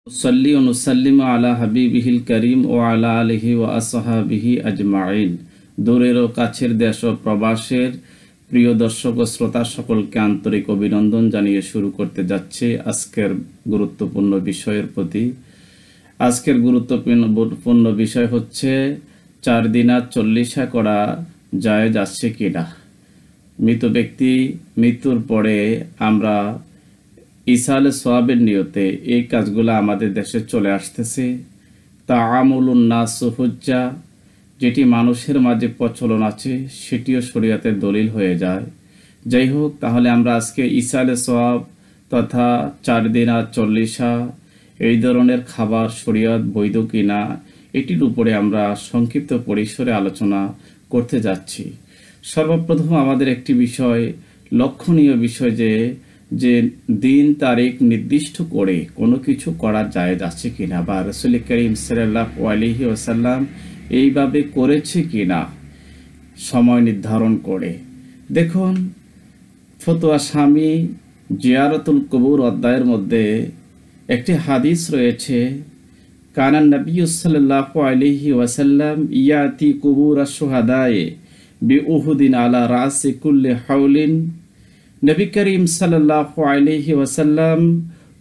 নুসাল্লি ও নুসাল্লিমু আলা হাবিবিহিল করিম ও আলা আলিহি ও আসহাবিহি আজমাইন। দূরের ও কাছের দেশ ও প্রবাসের প্রিয় দর্শক ও শ্রোতা সকলকে আন্তরিক অভিনন্দন জানিয়ে শুরু করতে যাচ্ছে আজকের গুরুত্বপূর্ণ বিষয়ের প্রতি। আজকের গুরুত্বপূর্ণ বিষয় হচ্ছে 4 দিনা 40 করা জায়েজ আছে কিনা। মৃত ব্যক্তি মৃত্যুর পরে আমরা ইসালে সোয়াবের নিয়তে এই কাজগুলো আমাদের দেশে চলে আসতেছে। তাআমুলুন নাস হুজ্জা, যেটি মানুষের মাঝে প্রচলন আছে, সেটিও শরীয়তের দলিল হয়ে যায়। যাই হোক, তাহলে আমরা আজকে ইসালে সোয়াব তথা 4 দিনা 40 এই ধরনের খাবার শরীয়ত বৈধ কিনা এটির উপরে আমরা সংক্ষিপ্ত পরিসরে আলোচনা করতে যাচ্ছি। সর্বপ্রথম আমাদের একটি বিষয়, লক্ষণীয় বিষয় যে দিন তারিখ নির্দিষ্ট করে কোনো কিছু করা জায়েজ আছে কিনা, বা রাসূল করিম সাল্লাল্লাহু আলাইহি ওয়াসাল্লাম এইভাবে করেছে কিনা সময় নির্ধারণ করে। দেখুন, ফতোয়া শামী জিয়ারতুল কবুর অধ্যায়ের মধ্যে একটি হাদিস রয়েছে, কানান নবী সাল্লাল্লাহু আলাইহি ওয়াসাল্লাম ইয়াতি কুবুর আশ-শুহাদায়ে বিউহুদিন আলা রাসি কুল্লি হাউলিন। নবী করিম সাল্লাল্লাহু আলাইহি ওয়াসাল্লাম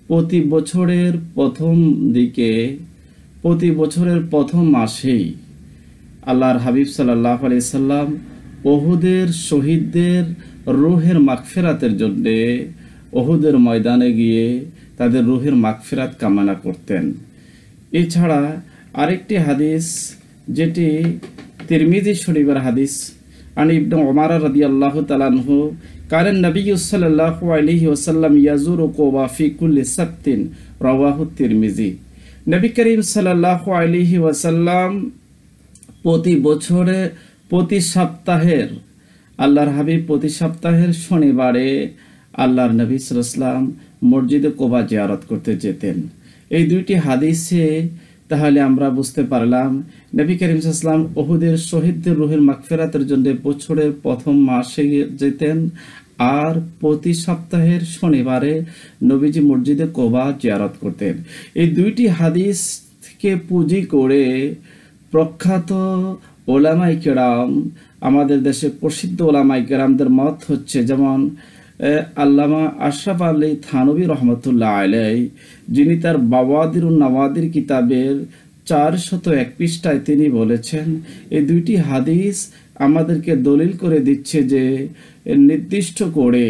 প্রতি বছরের প্রথম মাসেই আল্লাহর হাবিব সাল্লাল্লাহু আলাইহি সাল্লাম উহুদের শহীদদের রূহের মাগফিরাতের জন্য উহুদের ময়দানে গিয়ে তাদের রূহের মাগফিরাত কামনা করতেন। এছাড়া আরেকটি হাদিস, যেটি তিরমিজি শরীফের হাদিস, আন ইবনে উমর রাদিয়াল্লাহু তাআলা আনহু কানান নবী সাল্লাল্লাহু আলাইহি ওয়াসাল্লাম ইয়াজুরু কুবা ফি কুল্লি সাবতিন, রাওয়াহু তিরমিজি। নবী করিম সাল্লাল্লাহু আলাইহি ওয়াসাল্লাম প্রতি সপ্তাহের আল্লাহর হাবিব প্রতি সপ্তাহের শনিবারে আল্লাহর নবী সাল্লাল্লাহু আলাইহি ওয়াসাল্লাম মসজিদে কুবা জিয়ারত করতে যেতেন। এই দুইটি হাদিসে তাহলে আমরা বুঝতে পারলাম নবী করিম সাল্লাল্লাহু আলাইহি ওয়াসাল্লাম উহুদের শহীদদের রূহের মাগফিরাতের জন্য বছরের প্রথম মাসে যেতেন, আর প্রতি সপ্তাহের শনিবারে নবীজি মসজিদে কুবা জিয়ারত করতেন। এই দুইটি হাদিসকে পুঁজি করে প্রখ্যাত ওলামায়ে কেরাম, আমাদের দেশে প্রসিদ্ধ ওলামায়ে কেরামদের মত হচ্ছে, যেমন আল্লামা আশরাফ আলী থানভী রহমতুল্লাহ আলাইহি, যিনি তার বাওয়াদিরুন নাওয়াদির কিতাবের 401 পৃষ্ঠায় তিনি বলেছেন, এই দুইটি হাদিস আমাদেরকে দলিল করে দিচ্ছে যে নির্দিষ্ট করে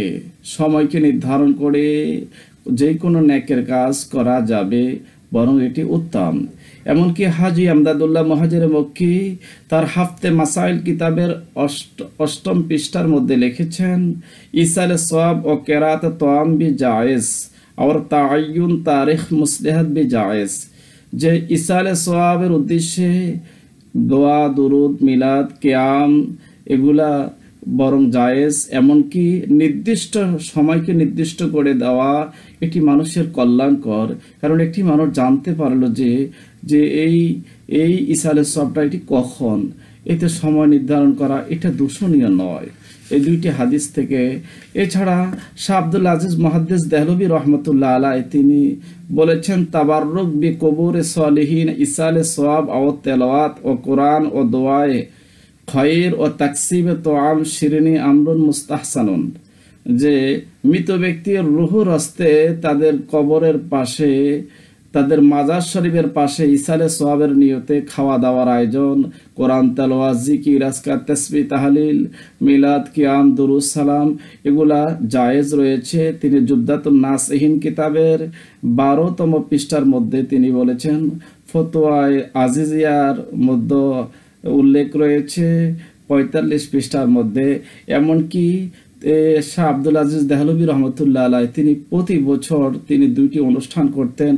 সময়কে নির্ধারণ করে যে কোনো নেকের কাজ করা যাবে, বরং এটি উত্তম। এমনকি হাজি আমদাদুল্লাহ মুহাজির মক্কি তার হাফতে মাসাইল কিতাবের 8ম পৃষ্ঠার মধ্যে লিখেছেন, ইসালে সোয়াব ও কেরাত তোয়াম বি জায়েজ और তাআয়ুন তারিখ মুসলিহাত বি জায়েজ, যে ইসালে সোয়াবের উদ্দেশ্যে দোয়া, দুরুদ, মিলাদ, কিয়াম এগুলা বরং জায়েজ। এমনকি নির্দিষ্ট সময়কে নির্দিষ্ট করে দেওয়া এটি মানুষের কল্যাণকর, কারণ একটি মানুষ জানতে পারলো যে এই ইসালে সোয়াবটা এটি কখন, এতে সময় নির্ধারণ করা এটা দূষণীয় নয়, এই দুইটি হাদিস থেকে। এছাড়া শাহ আব্দুল আজিজ মুহাদ্দিস দেহলভী রহমতুল্লাহ আলাইহি তিনি বলেছেন, তাবাররুক বি কবুরে সালিহিন ইসালে সোয়াব ও তেলাওয়াত ও কোরআন ও দোয়ায়ে খয়র ও তাকসিবে তোয়াম শিরিনি আমরুন মুস্তাহসানুন, যে মৃত ব্যক্তির রুহুর হস্তে তাদের কবরের পাশে, তাদের মাজার শরীফের পাশে ইসালে সোয়াবের নিয়তে খাওয়া দাওয়ার আয়োজন, কোরআন তেলাওয়াত, জিকির, আজকার, তাসবিহ, তাহলিল, মিলাদ, কিয়াম, দুরুদ, সালাম এগুলা জায়েজ রয়েছে। তিনি জুবদাতুন নাসিহিন কিতাবের 12তম পৃষ্ঠার মধ্যে তিনি বলেছেন, ফতোয়ায়ে আজিজিয়ার মধ্যে উল্লেখ রয়েছে 45 পৃষ্ঠার মধ্যে। এমনকি শাহ আব্দুল আজিজ দেহলভী রহমতুল্লাহ আলাইহি তিনি প্রতি বছর তিনি দুইটি অনুষ্ঠান করতেন,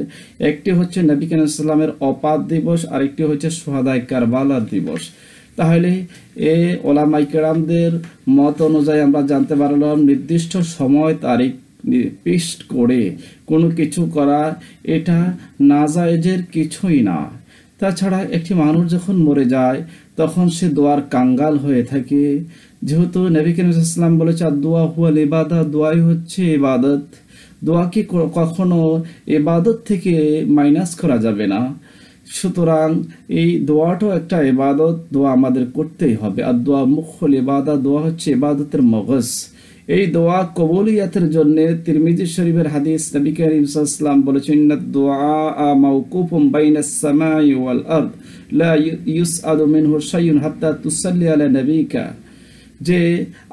একটি হচ্ছে নবী করিম সাল্লাল্লাহু আলাইহি ওয়াসাল্লামের অপাত দিবস, আরেকটি হচ্ছে শুহাদায়ে কারবালার দিবস। তাহলে এই ওলামায়ে কেরামদের মত অনুযায়ী আমরা জানতে পারলাম নির্দিষ্ট সময় তারিখ ফিক্সড করে কোনো কিছু করা এটা নাজায়েজের কিছুই না। তাছাড়া একটি মানুষ যখন মরে যায় তখন সে দোয়ার কাঙ্গাল হয়ে থাকে, যেহেতু নবী করিম সাল্লাল্লাহু আলাইহি ওয়াসাল্লাম বলেছে, দোয়া হুয়াল ইবাদা, দোয়াই হচ্ছে ইবাদত। দোয়াকে কখনো ইবাদত থেকে মাইনাস করা যাবে না। সুতরাং এই দোয়াটাও একটা ইবাদত, দোয়া আমাদের করতেই হবে। আর দোয়া মুখল ইবাদত, দোয়া হচ্ছে ইবাদতের মগজ। এই দোয়া কবুলিয়াতের জন্য তিরমিজি শরীফের হাদিস, নবী করিম সাল্লাল্লাহু আলাইহি ওয়াসাল্লাম বলেছেন, ইন্নাদ দুআ মাওকুফুন বাইনাস সামাই ওয়াল আরদ লা ইউসআলু মিনহু শাইউন হাত্তা তুসাল্লি আলা নবিকা, যে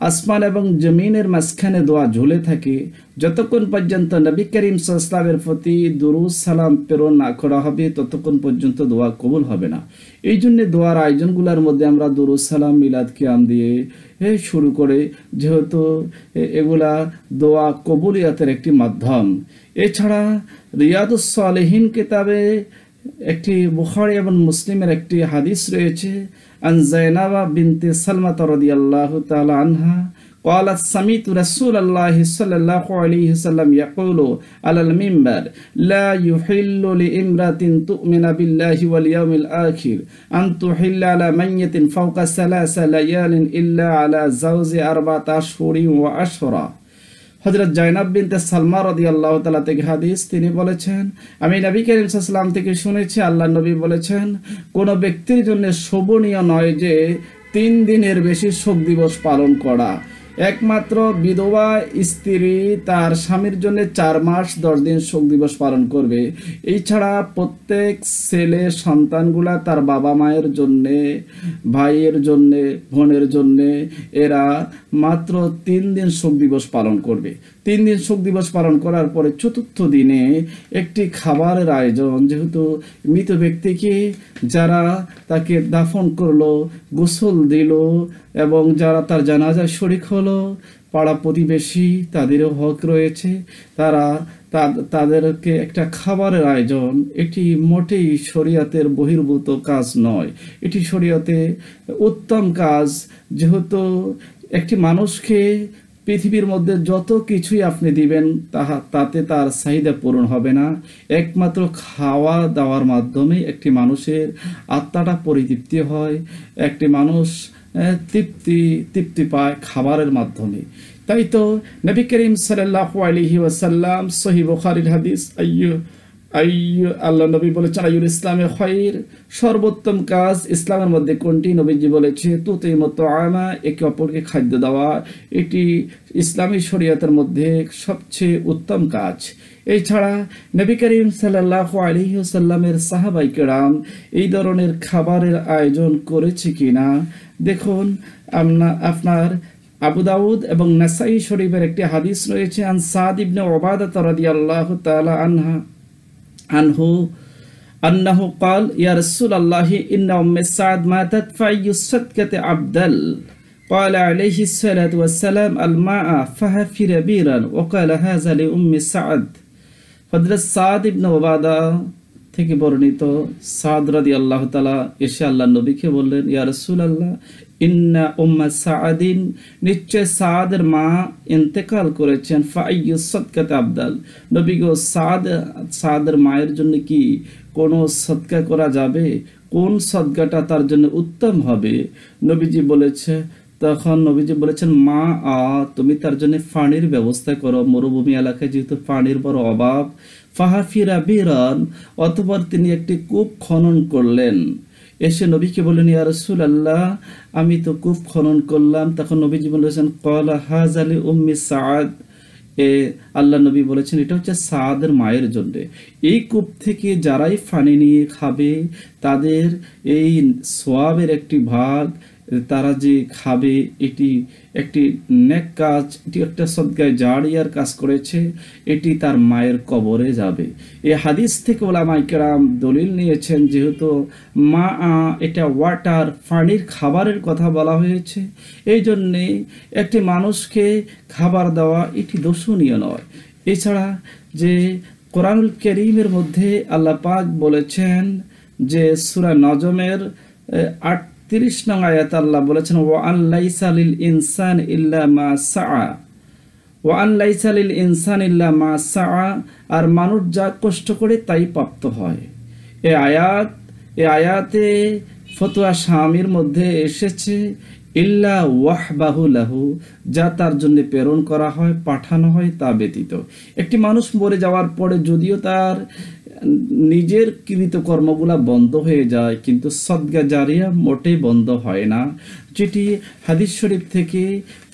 আসমান এবং জমিনের মাঝখানে দোয়া ঝুলে থাকে, যতক্ষণ পর্যন্ত নবী করিম সাল্লাল্লাহু আলাইহি ওয়াসাল্লামের প্রতি দুরূদ সালাম প্রেরণ না করা হবে ততক্ষণ পর্যন্ত দোয়া কবুল হবে না। এই জন্য দোয়ার আয়োজনগুলোর মধ্যে আমরা দুরূদ সালাম, মিলাদ কিয়াম দিয়ে শুরু করে, যেহেতু এগুলা দোয়া কবুলিয়াতের একটি মাধ্যম। এছাড়া রিয়াদুস সালেহিন কিতাবে একটি বুখারী এবং মুসলিমের একটি হাদিস রয়েছে, আন যায়নাবা বিনতে সালমা রাদিয়াল্লাহু তাআলা আনহা قالت سمعت رسول الله صلى الله عليه وسلم يقول على المنبر لا يحل لامرأة تؤمن بالله واليوم الآخر أن تحل على ميت فوق 3 ليال إلا على زوج 4 أشهر وعشرا। হযরত জায়নাব বিনতে সালমা রাদিয়াল্লাহু তাআলা থেকে হাদিস, তিনি বলেছেন, আমি নবী করিম সাল্লাল্লাহু আলাইহি ওয়াসাল্লাম থেকে শুনেছি, আল্লাহর নবী বলেছেন, কোন ব্যক্তির জন্য শোভনীয় নয় যে 3 দিনের বেশি শোক দিবস পালন করা। একমাত্র বিধবা স্ত্রী তার স্বামীর জন্য 4 মাস 10 দিন শোক দিবস পালন করবে। এছাড়া প্রত্যেক ছেলে সন্তানগুলা তার বাবা মায়ের জন্যে, ভাইয়ের জন্যে, বোনের জন্যে এরা মাত্র 3 দিন শোক দিবস পালন করবে। 3 দিন শোক দিবস পালন করার পরে 4th দিনে একটি খাবারের আয়োজন, যেহেতু মৃত ব্যক্তিকে যারা তাকে দাফন করলো, গোসল দিল এবং যারা তার জানাজায় শরীক হলো, পাড়া প্রতিবেশী, তাদেরও হক রয়েছে, তাদেরকে একটা খাবারের আয়োজন, এটি মোটেই শরীয়তের বহির্ভূত কাজ নয়, এটি শরীয়তে উত্তম কাজ। যেহেতু একটি মানুষকে পৃথিবীর মধ্যে যত কিছুই আপনি দিবেন তাতে তার চাহিদা পূরণ হবে না, একমাত্র খাওয়া দাওয়ার মাধ্যমে একটি মানুষের আত্মাটা পরিতৃপ্তি হয়, একটি মানুষ তৃপ্তি পায় খাবারের মাধ্যমে। তাই তো নবী করিম সাল্লাল্লাহু আলাইহি ওয়াসাল্লাম সহিহ বুখারীর হাদিস, আল্লাহ নবী বলেছেন, আইয়ুল ইসলামে খায়র, সর্বোত্তম কাজ ইসলামের মধ্যে কোনটি? নবীজি বলেছে, তুতিমুত আমা, একে অপরকে খাদ্য দেওয়া, এটি ইসলামী শরীয়তের মধ্যে সবচেয়ে উত্তম কাজ। এছাড়া নবী করিম সাল্লাল্লাহু আলাইহি ওয়াসাল্লামের সাহাবায়ে কেরাম এই ধরনের খাবারের আয়োজন করেছে কিনা দেখুন। আপনার আবু দাউদ এবং নাসাই শরীফের একটি হাদিস রয়েছে, আন সাদ ইবনে উবাদা রাদিয়াল্লাহু তাআলা আনহু আন্নাহু ক্বাল, ইয়া রাসূলুল্লাহ ইন্না উম্মে সাদ মাতাত ফাইয়ু সাদকাতি আবদাল, قال عليه الصلاة والسلام الماء فحفر بيرا وقال هذا لأم سعد। হযরত সাদ ইবনে উবাদা থেকে বর্ণিত, সাদ রাদিয়াল্লাহু তাআলা এসে আল্লাহর নবীকে বললেন, ইয়া রাসূলুল্লাহ ইন্না উম্মা সাআদিন, নিশ্চয় সাদের মা ইন্তেকাল করেছেন, ফাইয়ু সাদকাতি আবদাল, নবী গো সাদের মায়ের জন্য কি কোনো সদকা করা যাবে? কোন সদকাটা তার জন্য উত্তম হবে? তখন নবীজি বলেছেন, মা তুমি তার জন্য পানির ব্যবস্থা করো, মরুভূমি এলাকায় যেহেতু পানির বড় অভাব। ফাহাফিরা বিরান, অতঃপর তিনি একটি কূপ খনন করলেন। এসে নবীকে বললেন, ইয়া রাসূলুল্লাহ আমি তো কূপ খনন করলাম। তখন নবীজি বলেছেন, ক্বালা হাযা লি উম্মি সাআদ, আল্লাহ নবী বলেছেন এটা হচ্ছে সাদের মায়ের জন্য। এই কূপ থেকে যারাই পানি নিয়ে খাবে তাদের এই সওয়াবের একটি ভাগ তারা যে খাবে, এটি একটি নেক কাজ, এটি একটা সদকায়ে জারিয়ার কাজ করেছে, এটি তার মায়ের কবরে যাবে। এই হাদিস থেকে উলামায়ে কেরাম দলিল নিয়েছেন, যেহেতু মা এটা ওয়াটার, পানির খাবারের কথা বলা হয়েছে, এই জন্যে একটি মানুষকে খাবার দেওয়া এটি দোষণীয় নয়। এছাড়া যে কোরআনুল কারীমের মধ্যে আল্লাহ পাক বলেছেন যে সূরা নজমের 30 নং আয়াত আল্লাহ বলেছেন, ওয়া আন লাইসা লিল ইনসান ইল্লা মা সাআ, ওয়া আন লাইসা লিল ইনসান ইল্লা মা সাআ, আর মানুষ যা কষ্ট করে তাই প্রাপ্ত হয়। এই আয়াতে ফতোয়া শামির মধ্যে এসেছে, ইল্লা ওয়াহবাহু লাহু, যা তার জন্য প্রেরণ করা হয়, পাঠানো হয় তা ব্যতীত। একটি মানুষ মরে যাওয়ার পরে যদিও তার নিজের কৃতকর্মগুলা বন্ধ হয়ে যায়, কিন্তু সদকা জারিয়া মোটেই বন্ধ হয় না, যেটি হাদিস শরীফ থেকে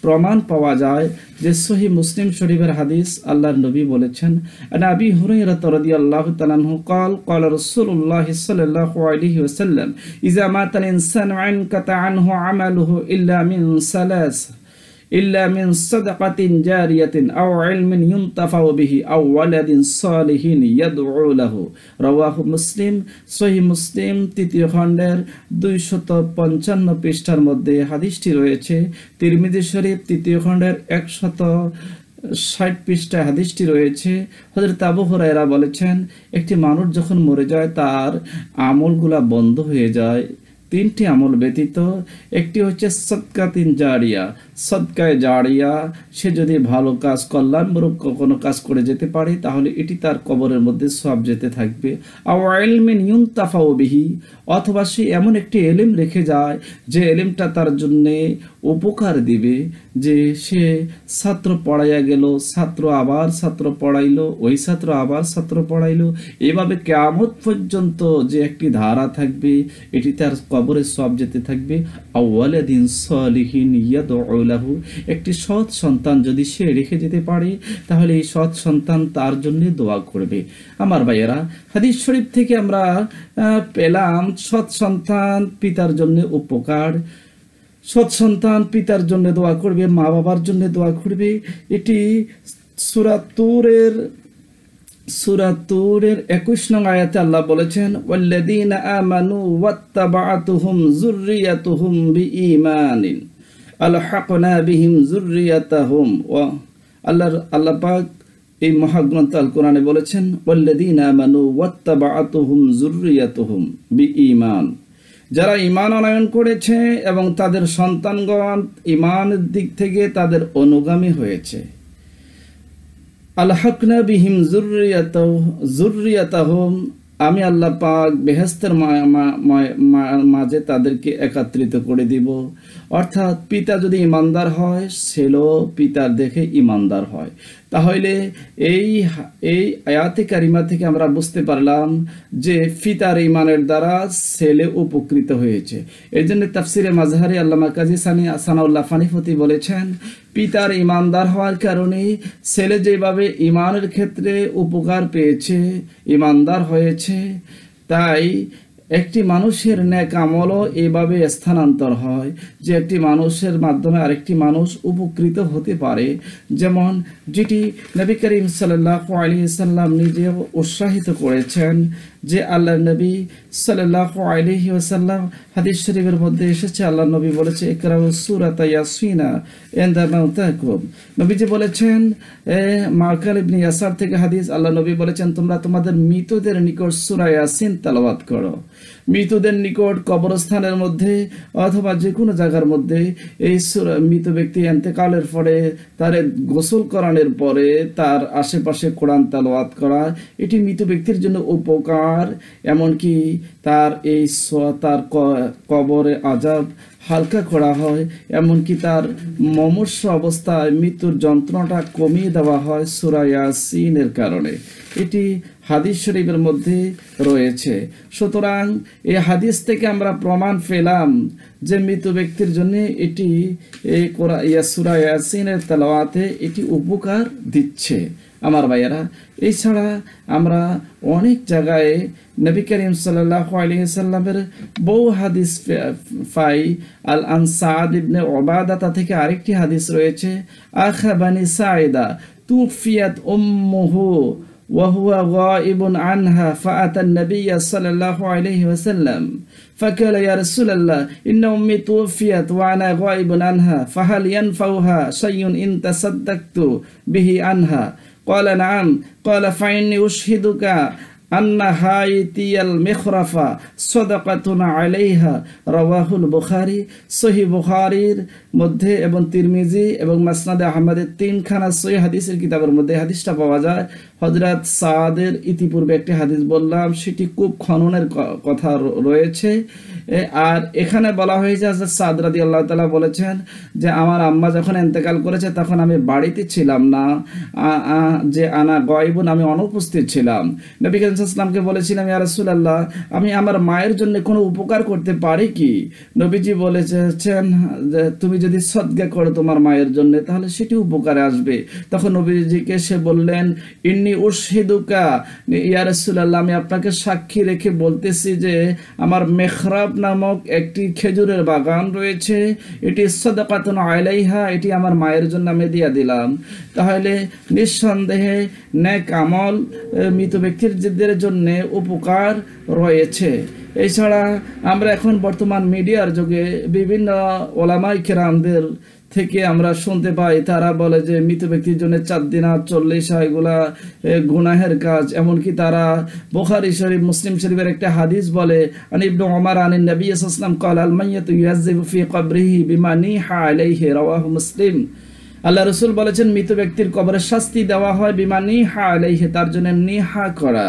প্রমাণ পাওয়া যায়। যে সহিহ মুসলিম শরীফের হাদিস, আল্লাহর নবী বলেছেন, আন আবি হুরায়রা রাদিয়াল্লাহু তাআলা আনহু قال قال رسول الله صلى الله عليه وسلم اذا مات الانسان انقطع عنه عمله الا من ثلاث إلا من صدقة جارية أو علم ينتفع به أو ولد صالح يدعو له رواه مسلم। সহিহ মুসলিম তৃতীয় খণ্ডের 255 পৃষ্ঠার মধ্যে হাদিসটি রয়েছে। তিরমিজি শরীফ তৃতীয় খণ্ডের 160 পৃষ্ঠায় হাদিসটি রয়েছে। হযরত আবু হুরায়রা বলেছেন, একটি মানুষ যখন মরে যায় তার আমলগুলা বন্ধ হয়ে যায় তিনটি আমল ব্যতীত। একটি হচ্ছে সদকাতিন জারিয়া, সদকায়ে জারিয়া, সে যদি ভালো কাজ, কল্যাণমূলক কোনো কাজ করে যেতে পারে তাহলে এটি তার কবরের মধ্যে সওয়াব যেতে থাকবে। আও ইলমিন ইউনতাফাউ বিহি, অথবা সে এমন একটি এলিম রেখে যায় যে এলিমটা তার জন্যে উপকার দিবে, যে সে ছাত্র পড়াইয়া গেল, ছাত্র আবার ছাত্র পড়াইলো, ওই ছাত্র আবার ছাত্র পড়াইলো, এভাবে কিয়ামত পর্যন্ত যে একটি ধারা থাকবে, এটি তার কবরে সওয়াব যেতে থাকবে। আও ওয়ালাদিন সালিহিন ইয়াদউ লাহু, একটি সৎ সন্তান যদি সে রেখে যেতে পারে তাহলে এই সৎ সন্তান তার জন্য দোয়া করবে। আমার ভাইয়েরা, হাদিস শরীফ থেকে আমরা পেলাম সৎ সন্তান পিতার জন্য উপকার, সৎ সন্তান পিতার জন্য দোয়া করবে, মা বাবার জন্য দোয়া করবে। এটি সূরা তুরের 21 নং আয়াতে আল্লাহ বলেছেন, ওয়াল্লাযীনা আমানু ওয়াত্তাবাআতুহুম যুররিয়াতুহুম বিঈমানিন আলহাকনা বিহিম যুররিয়াতাহুম। আল্লাহ পাক এই মহাগ্রন্থ আল কোরআনে বলেছেন, ওয়াল্লাযীনা আমানু ওয়াত্তাবাআতুহুম যুররিয়াতুহুম বিঈমান, যারা ঈমান আনয়ন করেছে এবং তাদের সন্তানগণ ঈমানের দিক থেকে তাদের অনুগামী হয়েছে। আলহাকনা বিহিম যুররিয়াতাহুম, আমি আল্লাহ পাক বেহেশতের মাঝে তাদেরকে একত্রিত করে দিব। অর্থাৎ পিতা যদি ইমানদার হয়, ছেলেও পিতার দেখে ইমানদার হয়। তাহলে এই আয়াতে কারিমা থেকে আমরা বুঝতে পারলাম যে পিতার ইমানের দ্বারা ছেলে উপকৃত হয়েছে। এই জন্য তাফসিরে মাজহারি আল্লামা কাজী সানাউল্লাহ ফানিফতি বলেছেন, পিতার ইমানদার হওয়ার কারণে ছেলে যেভাবে ইমানের ক্ষেত্রে উপকার পেয়েছে, ইমানদার হয়েছে, তাই একটি মানুষের নেক আমলও এইভাবে স্থানান্তর হয় যে একটি মানুষের মাধ্যমে আরেকটি মানুষ উপকৃত হতে পারে। যেমন যেটি নবী করিম সাল্লাল্লাহু আলাইহি ওয়াসাল্লাম নিজে উৎসাহিত করেছেন, যে আল্লাহ নবী সাল্লাল্লাহু আলাইহি ওয়াসাল্লাম হাদিস শরীফের মধ্যে এসেছে, আল্লাহ নবী বলেছে, ইকরাউ সূরাতা ইয়াসিনা ইনদা মাউতাকুম। নবীজি বলেছেন, মাকাল ইবনে ইয়াসার থেকে হাদিস, আল্লাহ নবী বলেছেন, তোমরা তোমাদের মৃতদের নিকট সূরা ইয়াসিন তেলাওয়াত করো। মৃতদের নিকট কবরস্থানের মধ্যে অথবা যে কোনো জায়গার মধ্যে এই সূরা, মৃত ব্যক্তি ইন্তেকালের পরে তার গোসল করানোর পরে তার আশেপাশে কোরআন তেলাওয়াত করা, এটি মৃত ব্যক্তির জন্য উপকার। এমনকি তার তার কবরে আযাব হালকা করা হয়, এমনকি তার মুমূর্ষ অবস্থায় মৃত্যুর যন্ত্রণাটা কমিয়ে দেওয়া হয় সূরা ইয়াসিনের কারণে। এটি হাদিস শরীফের মধ্যে রয়েছে। সুতরাং এই হাদিস থেকে আমরা প্রমাণ পেলাম যে মৃত ব্যক্তির জন্য এটি এই সূরা ইয়াসিনের তেলাওয়াতে এটি উপকার দিচ্ছে। আমার ভাইয়েরা, এছাড়া আমরা অনেক জায়গায় নবী করিম সাল্লাল্লাহু আলাইহি ওয়াসাল্লামের বহু হাদিস পাই। আন সাদ ইবনে উবাদা থেকে আরেকটি হাদিস রয়েছে, আখাবানি সাইদা তুফিয়াত উম্মুহু وهو غائب عنها فأتى النبي صلى الله عليه وسلم فقال يا رسول الله إن أمي توفيت وأنا غائب عنها فهل ينفعها شيء إن تصدقت به عنها؟ قال نعم. قال فإني أشهدك আন্না হাইতিয়াল মেখরাফা সাদাকাতুন আলাইহা রাওয়াহুল বুখারী। সহিহ বুখারীর মধ্যে এবং তিরমিজি এবং মাসনাদে আহমদের তিনখানা সহিহ হাদিসের কিতাবের মধ্যে হাদিসটা পাওয়া যায়। হযরত সাদের ইতিপূর্বে একটি হাদিস বললাম, সেটি খুব খননের কথা রয়েছে। আর এখানে বলা হয়েছে হযরত সাদ রাদিয়াল্লাহু তাআলা বলেছেন যে আমার আম্মা যখন ইন্তেকাল করেছে তখন আমি বাড়িতে ছিলাম না, যে আনা গায়বুন, আমি অনুপস্থিত ছিলাম। নবী করিম সাল্লাল্লাহু আলাইহি ওয়াসাল্লামকে বলেছিলাম, ইয়া রাসূলুল্লাহ, আমি আমার মায়ের জন্য কোনো উপকার করতে পারি কি? নবীজি বলেছেন যে তুমি যদি সদকা করো তোমার মায়ের জন্য তাহলে সেটি উপকারে আসবে। তখন নবীজিকে সে বললেন, ইন্নী উশহিদুকা ইয়া রাসূলুল্লাহ, আমি আপনাকে সাক্ষী রেখে বলতেছি যে আমার মেখরাব নামক একটি খেজুরের বাগান রয়েছে, এটি সাদাকাতুন আলাইহা, এটি আমার মায়ের জন্য আমি দিয়ে দিলাম। তাহলে নিঃসন্দেহে নেক আমল মৃত ব্যক্তিদের জন্য উপকার রয়েছে। এছাড়া আমরা এখন বর্তমান মিডিয়ার যুগে বিভিন্ন ওলামায়ে কেরামদের থেকে আমরা শুনতে পাই, তারা বলে যে মৃত ব্যক্তির জন্য 4 দিন 40 এগুলা গুনাহের কাজ। এমনকি তারা বুখারী শরীফ, মুসলিম শরীফের একটা হাদিস বলে, আন ইবনে ওমর আনিন নবী সাল্লাল্লাহু আলাইহি ওয়াসাল্লাম ক্বাল আল মাইয়াতু ইয়াযিবু ফি কবরিহি বিমা নিহা আলাইহি, রাওয়াহু মুসলিম। আল্লাহ রাসূল বলেছেন মৃত ব্যক্তির কবরে শাস্তি দেওয়া হয় বিমা নিহা আলাইহি, তার জন্য নিহা করা।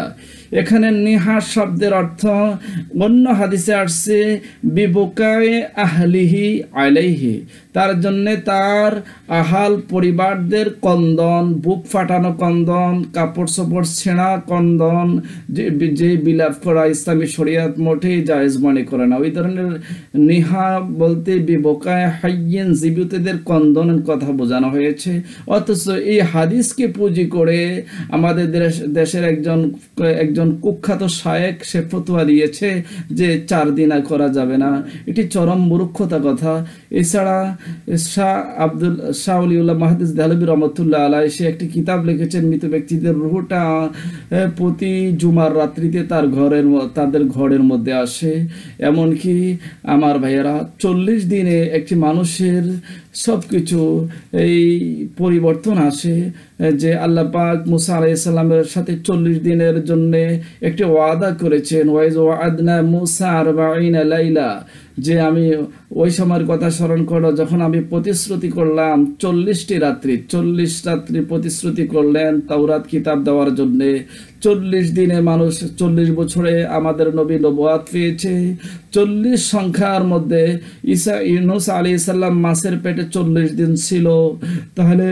এখানে নিহা শব্দের অর্থ অন্য হাদিসে আসছে বিবুকায়ে আহলিহি আলাইহি, তার জন্য তার আহাল পরিবারদের কন্দন, বুক ফাটানো কন্দন, কাপড় চোপড় ছেঁড়া কন্দন, যে বিলাপ করা ইসলামী শরিয়ত মোটেই জায়েজ মনে করে না। ওই ধরনের নিহা বলতে বিবকায়ে হাইয়িন, জীবিতদের কন্দনের কথা বোঝানো হয়েছে। অথচ এই হাদিসকে পুঁজি করে আমাদের দেশের একজন কুখ্যাত শায়েখ সে ফতোয়া দিয়েছে যে 4 দিন করা যাবে না। এটি চরম মূর্খতা কথা। এছাড়া শাহ ওলিউল্লাহ মুহাদ্দিস দেহলভী রহমাতুল্লাহ আলাইহি সে একটি কিতাব লিখেছেন, মৃত ব্যক্তিদের রূহটা প্রতি জুমার রাত্রিতে তাদের ঘরের মধ্যে আসে। এমনকি আমার ভাইয়েরা 40 দিনে একটি মানুষের সবকিছু এই পরিবর্তন আসে, যে আল্লাহ পাক মুসা আলাইহিস সালামের সাথে 40 দিনের জন্য একটি ওয়াদা করেছেন, ওয়াইজ ওয়া'আদনা মুসা 40 লাইলা, যে আমি ওই সময়ের কথা স্মরণ করো যখন আমি প্রতিশ্রুতি করলাম 40টি রাত্রি, 40 রাত্রি প্রতিশ্রুতি করলেন তাওরাত কিতাব দেওয়ার জন্য। 40 দিনে মানুষ 40 বছরে আমাদের নবী নবুয়াত পেয়েছে। 40 সংখ্যার মধ্যে ইউনূস আলাইহিস সালাম মাছের পেটে 40 দিন ছিল। তাহলে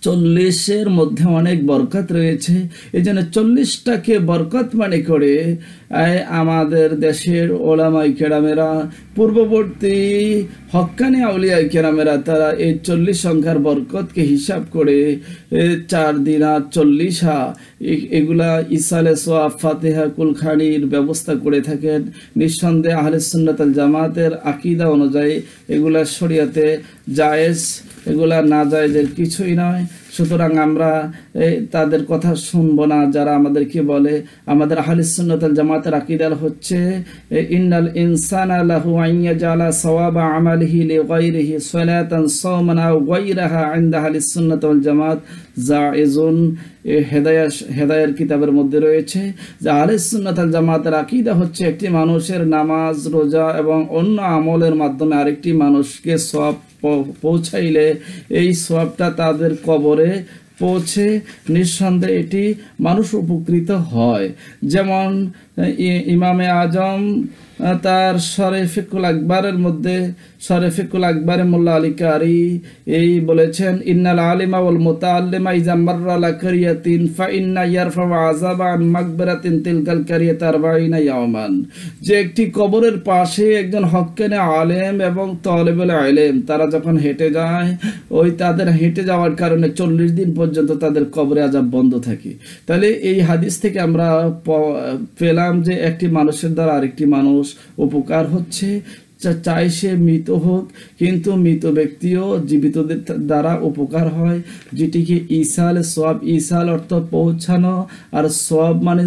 40-এর মধ্যে অনেক বরকত রয়েছে। এই জন্য 40টাকে বরকত মনে করে আমাদের দেশের ওলামায়ে কেরামেরা, পূর্ববর্তী হক্কানি আউলিয়ায়ে কেরামেরা, তারা এই 40 সংখ্যার বরকতকে হিসাব করে 4 দিন 40 এগুলা ইসালে সোয়াব, ফাতিহা, কুলখানির ব্যবস্থা করে থাকেন। নিঃসন্দেহে আহলে সুন্নাত ওয়াল জামাতের আকীদা অনুযায়ী এগুলা শরীয়তে জায়েজ, এগুলা না জায়েজের কিছুই নয়। সুতরাং আমরা তাদের কথা শুনবো না যারা আমাদেরকে বলে। আমাদের আহলে সুন্নাত ওয়াল জামাতের আকীদা হচ্ছে ইন্নাল ইনসানা লাহু আন ইয়াজালা সাওয়াবা আমালিহি লিগাইরিহি সালাতান সাওমান আও গায়রাহা ইনদা আহলে সুন্নাত ওয়াল জামাত জায়েজুন। হেদায়ার কিতাবের মধ্যে রয়েছে যে আহলে সুন্নাত ওয়াল জামাতের আকীদা হচ্ছে একটি মানুষের নামাজ, রোজা এবং অন্য আমলের মাধ্যমে আরেকটি মানুষকে সওয়াব পৌঁছাইলে এই সওয়াবটা তাদের কবরে পৌঁছে, নিঃসন্দেহে এটি মানুষ উপকৃত হয়। যেমন ইমামে আজম তার শরীফুল আকবরের মধ্যে, শরীফুল আকবরে মোল্লা আলী কারি এই বলেছেন, ইন্নাল আলিমা ওয়াল মুতাআল্লিমা ইযা মাররা লা কারিয়াতিন ফা ইন্না ইয়ারফা আযাবা আন মাগফিরাতিন তিলকাল কারিয়াত 40 ইয়াওমান। যে একটি কবরের পাশে একজন হক্কানি আলেম এবং তালেবুল ইলম তারা যখন হেঁটে যায়, ওই তাদের হেঁটে যাওয়ার কারণে 40 দিন পর্যন্ত তাদের কবরে আযাব বন্ধ থাকে। তাহলে এই হাদিস থেকে আমরা পেলাম যে একটি মানুষের দ্বারা আরেকটি মানুষ উপকার হচ্ছে, চাই সে মৃত হোক, কিন্তু মৃত ব্যক্তিও জীবিতদের দ্বারা উপকার হয়, যেটিকে ইসাল সোয়াব, ইসাল অর্থ পৌঁছানো, আর সোয়াব মানে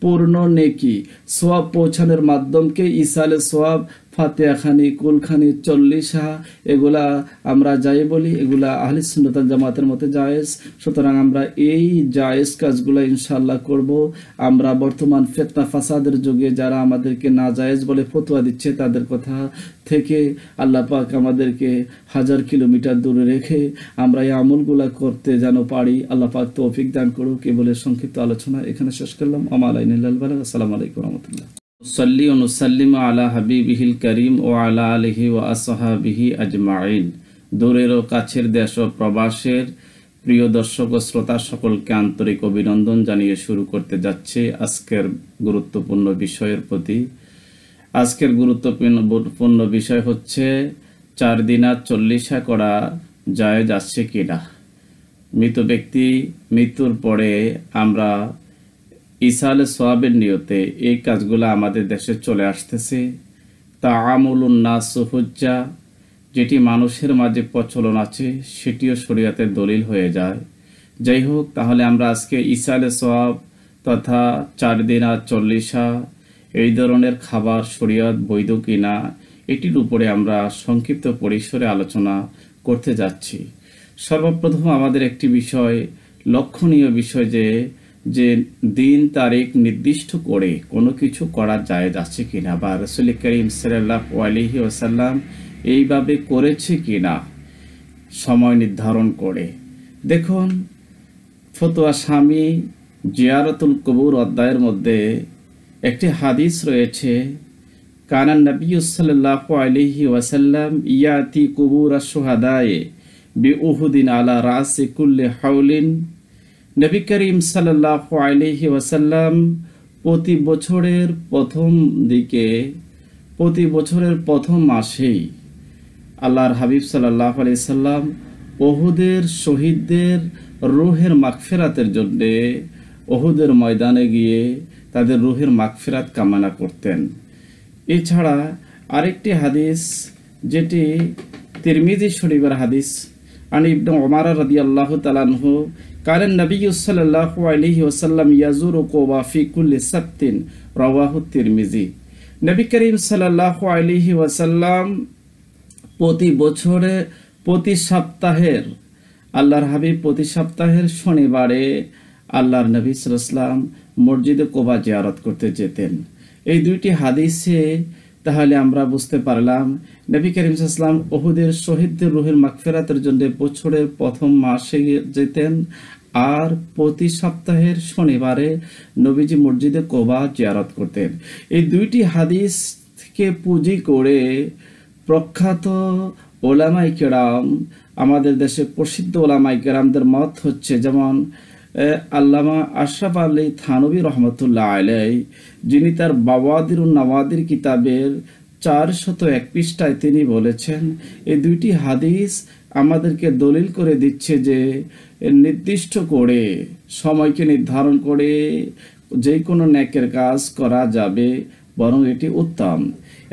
পূর্ণ নেকি। সোয়াব পৌঁছানোর মাধ্যমকে ইসালে সোয়াব, ফাতিহা খানি, কুলখানি, 40 এগুলা আমরা যাই বলি, এগুলা আহলে সুন্নাত ওয়াল জামাতের মতে জায়েজ। সুতরাং আমরা এই জায়েজ কাজগুলো ইনশাআল্লাহ করব। আমরা বর্তমান ফিতনা ফাসাদের যুগে যারা আমাদেরকে না জায়েজ বলে ফতোয়া দিচ্ছে তাদের কথা থেকে আল্লাহ পাক আমাদেরকে 1000 কিলোমিটার দূরে রেখে আমরা এই আমলগুলা করতে যেন পারি। আল্লাহ পাক তৌফিক দান করুক। এই বলে সংক্ষিপ্ত আলোচনা এখানে শেষ করলাম। আসসালামু আলাইকুম ওয়া রাহমাতুল্লাহ। সাল্লি ওয়া নুসাল্লিম আলা হাবিবিহিল কারীম ওয়া আলা আলিহি ওয়া আসহাবিহি আজমাইন। দূরের ও কাছের দেশ ও প্রবাসের প্রিয় দর্শক ও শ্রোতা সকলকে আন্তরিক অভিনন্দন জানিয়ে শুরু করতে যাচ্ছে আজকের গুরুত্বপূর্ণ বিষয়ের প্রতি। আজকের গুরুত্বপূর্ণ বিষয় হচ্ছে 4 দিনা 40 করা জায়েজ আছে কিনা। মৃত ব্যক্তি মৃত্যুর পরে আমরা ইসালে সোয়াবের নিয়তে এই কাজগুলো আমাদের দেশে চলে আসতেছে। তাআমুলুন নাস হুজ্জা, যেটি মানুষের মাঝে প্রচলন আছে সেটিও শরীয়তের দলিল হয়ে যায়। যাই হোক, তাহলে আমরা আজকে ইসালে সোয়াব তথা 4 দিনা 40 এই ধরনের খাবার শরীয়ত বৈধ কিনা এটির উপরে আমরা সংক্ষিপ্ত পরিসরে আলোচনা করতে যাচ্ছি। সর্বপ্রথম আমাদের একটি বিষয়, লক্ষণীয় বিষয় যে দিন তারিখ নির্দিষ্ট করে কোনো কিছু করা জায়েজ আছে কিনা, বা রাসূল করিম সাল্লাল্লাহু আলাইহি ওয়াসাল্লাম এইভাবে করেছে কিনা সময় নির্ধারণ করে। দেখুন, ফতোয়া স্বামী জিয়ারতুল কবুর অধ্যায়ের মধ্যে একটি হাদিস রয়েছে, কানান নবী সাল্লাল্লাহু আলাইহি ওয়াসাল্লাম ইয়াতি কুবুর আশ-শুহাদায়ে বিউহুদিন আলা রাসি কুল্লি হাউলিন। নবী করিম সাল্লাল্লাহু আলাইহি ওয়াসাল্লাম প্রতি বছরের প্রথম মাসেই আল্লাহর হাবিব সাল্লাল্লাহু আলাইহি সাল্লাম উহুদের শহীদদের রূহের মাগফিরাতের জন্য উহুদের ময়দানে গিয়ে তাদের রূহের মাগফিরাত কামনা করতেন। এছাড়া আরেকটি হাদিস, যেটি তিরমিজি শরীফের হাদিস, আন ইবনে উমর রাদিয়াল্লাহু তাআলা আনহু কালেন নবী সাল্লাল্লাহু আলাইহি ওয়াসাল্লাম ইয়াজুরু কুবা ফি কুল্লি সাবতিন, রাওয়াহু তিরমিজি। নবী করিম সাল্লাল্লাহু আলাইহি ওয়াসাল্লাম প্রতি সপ্তাহের আল্লাহর হাবিব প্রতি সপ্তাহের শনিবারে আল্লাহর নবী সাল্লাল্লাহু আলাইহি ওয়াসাল্লাম মসজিদে কুবা জিয়ারত করতে যেতেন। এই দুইটি হাদিসে তাহলে আমরা বুঝতে পারলাম নবী করিম সাল্লাল্লাহু আলাইহি ওয়াসাল্লাম উহুদের শহীদদের রূহের মাগফিরাতের জন্য বছরের প্রথম মাসে যেতেন, আর প্রতি সপ্তাহের শনিবারে নবীজি মসজিদে কুবা জিয়ারত করতেন। এই দুইটি হাদিসকে পুঁজি করে প্রখ্যাত ওলামায়ে কেরাম, আমাদের দেশে প্রসিদ্ধ ওলামায়ে কেরামদের মত হচ্ছে, যেমন আল্লামা আশরাফ আলী থানভী রহমতুল্লাহ আলাইহি, যিনি তার বাওয়াদিরুন নাওয়াদির কিতাবের 401 পৃষ্ঠায় তিনি বলেছেন, এই দুইটি হাদিস আমাদেরকে দলিল করে দিচ্ছে যে নির্দিষ্ট করে সময়কে নির্ধারণ করে যে কোনো নেকের কাজ করা যাবে, বরং এটি উত্তম।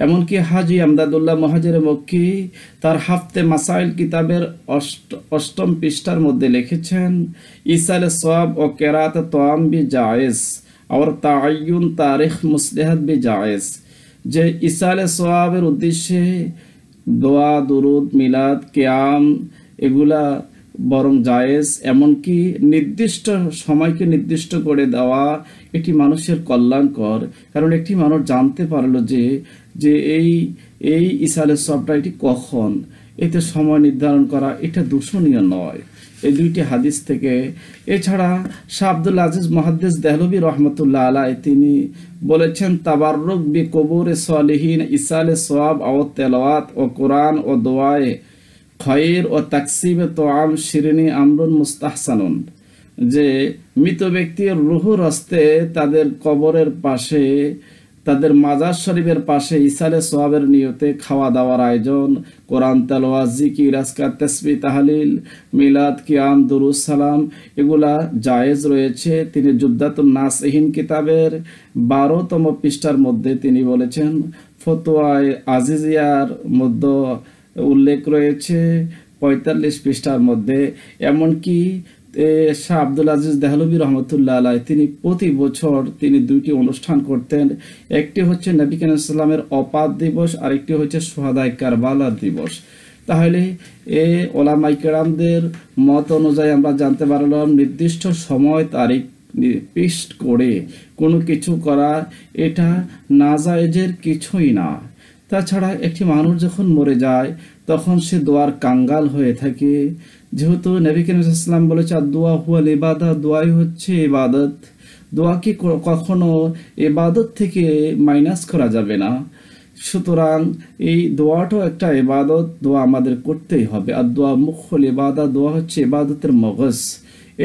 এমনকি হাজি আমদাদুল্লাহ মুহাজির মক্কি তার হাফতে মাসাইল কিতাবের 8ম পৃষ্ঠার মধ্যে লিখেছেন, ইসালে সোয়াব ও কেরাত তোয়াম বি জায়েজ और তাআয়ুন তারিখ মুসলিহাত বি জায়েজ, যে ইসালে সোয়াবের উদ্দেশ্যে দোয়া, দুরুদ, মিলাদ, কিয়াম এগুলা বরং জায়েজ। এমনকি নির্দিষ্ট সময়কে নির্দিষ্ট করে দেওয়া এটি মানুষের কল্যাণকর, কারণ একটি মানুষ জানতে পারলো যে এই ইসালে সবটা এটি কখন, এতে সময় নির্ধারণ করা এটা দূষণীয় নয় এই দুইটি হাদিস থেকে। এছাড়া শাহ আব্দুল আজিজ মুহাদ্দিস দেহলভী রহমতুল্লাহ আলাইহি তিনি বলেছেন, তাবাররুক বি কুবুরে সালিহিন ইসালে সওয়াব ও তেলাওয়াত ও কোরআন ও দোয়ায়ে খৈর ও তাকসিবে তোয়াম শিরিনি আমরুন মুস্তাহসানুন, যে মৃত ব্যক্তির রুহুর হস্তে তাদের কবরের পাশে, তাদের মাজার শরীফের পাশে ইসালে সোয়াবের নিয়তে খাওয়া দাওয়ার আয়োজন, কোরআন তেলাওয়াত, জিকির, আজকার, তাসবিহ, তাহলিল, মিলাদ, কিয়াম, দুরুদ, সালাম এগুলা জায়েজ রয়েছে। তিনি জুদ্দাতুন নাসিহিন কিতাবের 12তম পৃষ্ঠার মধ্যে তিনি বলেছেন, ফতোয়ায়ে আজিজিয়ার মধ্যে উল্লেখ রয়েছে 45 পৃষ্ঠার মধ্যে। এমনকি শাহ আব্দুল আজিজ দেহলভী রহমতুল্লাহ আলাই তিনি প্রতি বছর তিনি দুইটি অনুষ্ঠান করতেন। একটি হচ্ছে নবী করিম সাল্লামের অপাত দিবস, আরেকটি হচ্ছে সোহাদায়ে কারবালার দিবস। তাহলে ওলামায়ে কেরামদের মত অনুযায়ী আমরা জানতে পারলাম নির্দিষ্ট সময় তারিখ নির্দিষ্ট করে কোনো কিছু করা এটা নাজায়েজের কিছুই না। তাছাড়া একটি মানুষ যখন মরে যায় তখন সে দোয়ার কাঙ্গাল হয়ে থাকে, যেহেতু নবী করিম সাল্লাল্লাহু আলাইহি ওয়াসাল্লাম বলেছে দোয়া হুয়াল ইবাদত, দোয়াই হচ্ছে ইবাদত। দোয়াকে কখনো ইবাদত থেকে মাইনাস করা যাবে না। সুতরাং এই দোয়াটাও একটা ইবাদত, দোয়া আমাদের করতেই হবে। আর দোয়া মুখল ইবাদত, দোয়া হচ্ছে ইবাদতের মগজ।